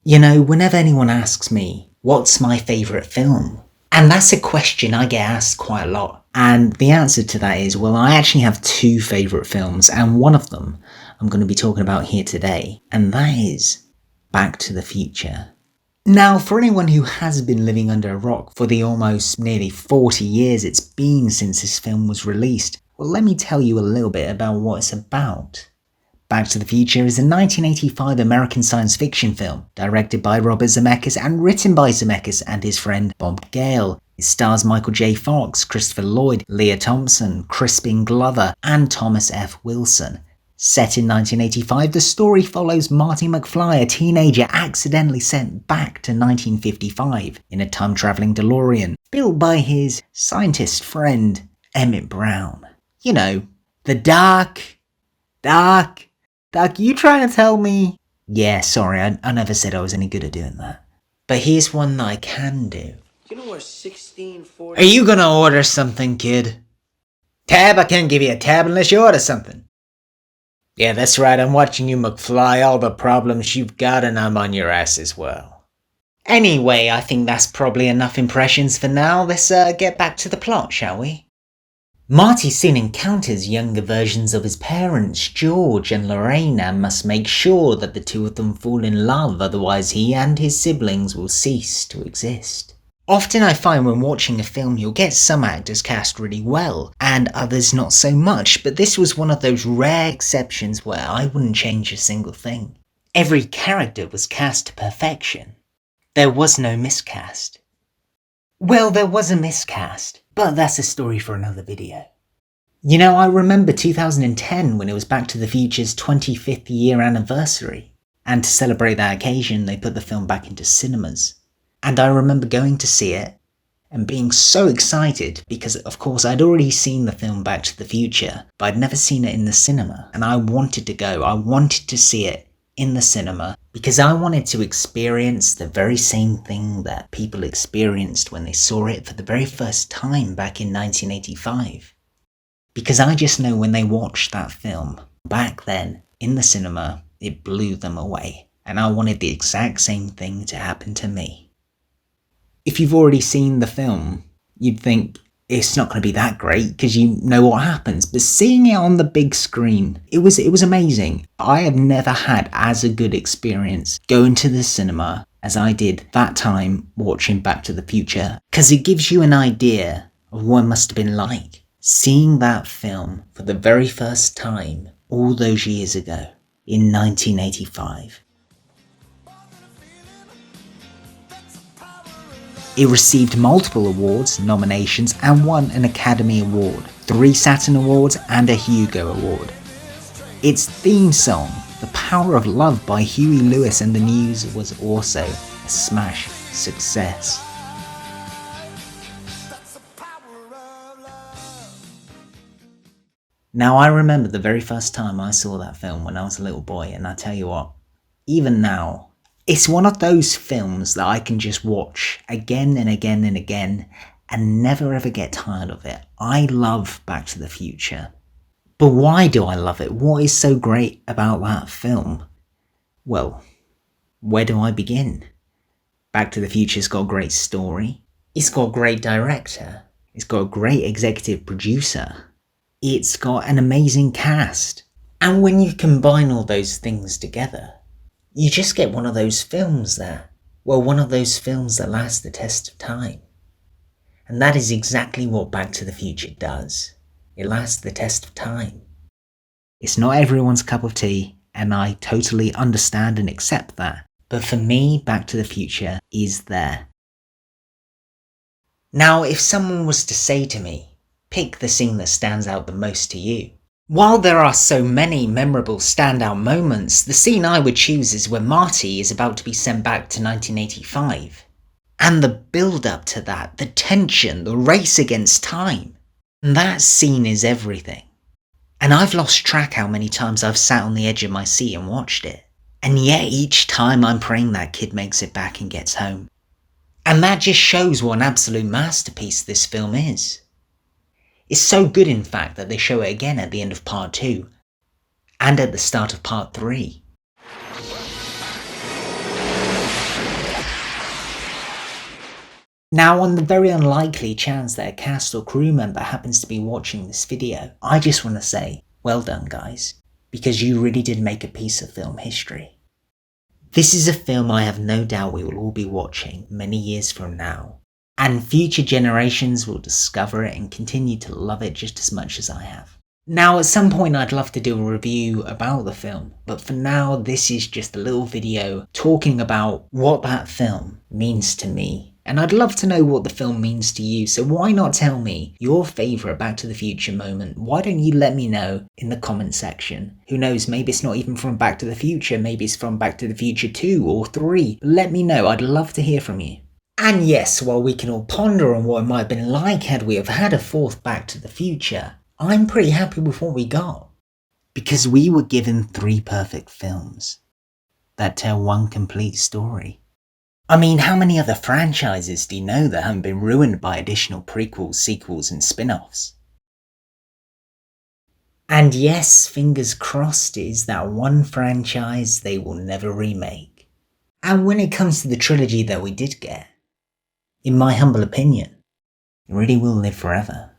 You know, whenever anyone asks me, what's my favourite film? And that's a question I get asked quite a lot. And the answer to that is, well, I actually have two favourite films, and one of them I'm going to be talking about here today, and that is Back to the Future. Now, for anyone who has been living under a rock for the almost nearly 40 years it's been since this film was released, well, let me tell you a little bit about what it's about. Back to the Future is a 1985 American science fiction film, directed by Robert Zemeckis and written by Zemeckis and his friend Bob Gale. It stars Michael J. Fox, Christopher Lloyd, Leah Thompson, Crispin Glover, and Thomas F. Wilson. Set in 1985, the story follows Marty McFly, a teenager accidentally sent back to 1955 in a time-travelling DeLorean, built by his scientist friend, Emmett Brown. You know, the Doc, you trying to tell me? Yeah, sorry, I never said I was any good at doing that. But here's one that I can do. You know where 1640... Are you gonna order something, kid? Tab, I can't give you a tab unless you order something. Yeah, that's right, I'm watching you, McFly, all the problems you've got, and I'm on your ass as well. Anyway, I think that's probably enough impressions for now. Let's get back to the plot, shall we? Marty soon encounters younger versions of his parents, George and Lorraine, and must make sure that the two of them fall in love, otherwise he and his siblings will cease to exist. Often I find when watching a film you'll get some actors cast really well, and others not so much, but this was one of those rare exceptions where I wouldn't change a single thing. Every character was cast to perfection. There was no miscast. Well, there was a miscast, but that's a story for another video. You know, I remember 2010 when it was Back to the Future's 25th year anniversary, and to celebrate that occasion they put the film back into cinemas. And I remember going to see it and being so excited because of course I'd already seen the film Back to the Future, but I'd never seen it in the cinema, and I wanted to go, I wanted to see it in the cinema because I wanted to experience the very same thing that people experienced when they saw it for the very first time back in 1985. Because I just know when they watched that film back then in the cinema, it blew them away, and I wanted the exact same thing to happen to me. If you've already seen the film, you'd think it's not going to be that great because you know what happens, but seeing it on the big screen, it was amazing. I have never had as a good experience going to the cinema as I did that time watching Back to the Future, because it gives you an idea of what it must have been like seeing that film for the very first time all those years ago in 1985. It received multiple awards, nominations, and won an Academy Award, 3 Saturn Awards, and a Hugo Award. Its theme song, The Power of Love by Huey Lewis and the News, was also a smash success. Now, I remember the very first time I saw that film when I was a little boy, and I tell you what, even now, it's one of those films that I can just watch again and again and again and never ever get tired of it. I love Back to the Future. But why do I love it? What is so great about that film? Well, where do I begin? Back to the Future's got a great story. It's got a great director. It's got a great executive producer. It's got an amazing cast. And when you combine all those things together, you just get one of those films that last the test of time. And that is exactly what Back to the Future does. It lasts the test of time. It's not everyone's cup of tea, and I totally understand and accept that. But for me, Back to the Future is there. Now, if someone was to say to me, pick the scene that stands out the most to you, while there are so many memorable standout moments, the scene I would choose is when Marty is about to be sent back to 1985. And the build-up to that, the tension, the race against time. That scene is everything. And I've lost track how many times I've sat on the edge of my seat and watched it. And yet each time I'm praying that kid makes it back and gets home. And that just shows what an absolute masterpiece this film is. It's so good, in fact, that they show it again at the end of part 2 and at the start of part 3. Now, on the very unlikely chance that a cast or crew member happens to be watching this video, I just want to say, well done guys, because you really did make a piece of film history. This is a film I have no doubt we will all be watching many years from now, and future generations will discover it and continue to love it just as much as I have. Now, at some point I'd love to do a review about the film, but for now this is just a little video talking about what that film means to me. And I'd love to know what the film means to you, so why not tell me your favourite Back to the Future moment? Why don't you let me know in the comment section? Who knows, maybe it's not even from Back to the Future, maybe it's from Back to the Future 2 or 3. Let me know, I'd love to hear from you. And yes, while we can all ponder on what it might have been like had we have had a fourth Back to the Future, I'm pretty happy with what we got. Because we were given 3 perfect films that tell one complete story. I mean, how many other franchises do you know that haven't been ruined by additional prequels, sequels and spin-offs? And yes, fingers crossed it is that one franchise they will never remake. And when it comes to the trilogy that we did get, in my humble opinion, it really will live forever.